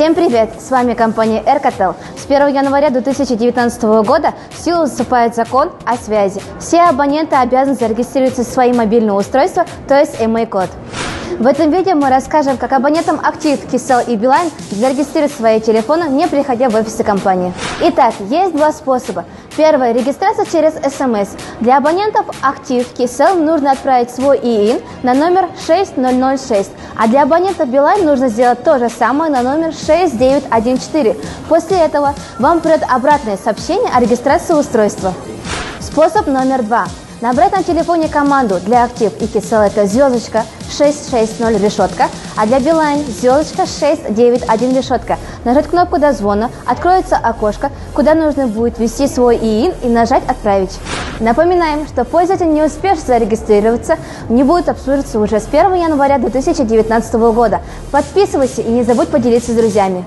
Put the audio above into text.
Всем привет! С вами компания Aircatel. С 1 января 2019 года в силу вступает закон о связи. Все абоненты обязаны зарегистрировать свои мобильные устройства, то есть EMI-код. В этом видео мы расскажем, как абонентам Актив, Кселл и Билайн зарегистрировать свои телефоны, не приходя в офисы компании. Итак, есть два способа. Первое – регистрация через СМС. Для абонентов Актив, Кселл нужно отправить свой ИИН на номер 6006, а для абонентов Билайн нужно сделать то же самое на номер 6914. После этого вам придет обратное сообщение о регистрации устройства. Способ номер два. Набрать на телефоне команду для Актив и Кселл это звездочка 660 решетка, а для Билайн звездочка 691 решетка. Нажать кнопку дозвона, откроется окошко, куда нужно будет ввести свой ИИН и нажать «Отправить». Напоминаем, что пользователь, не успевший зарегистрироваться, не будет обслуживаться уже с 1 января 2019 года. Подписывайся и не забудь поделиться с друзьями.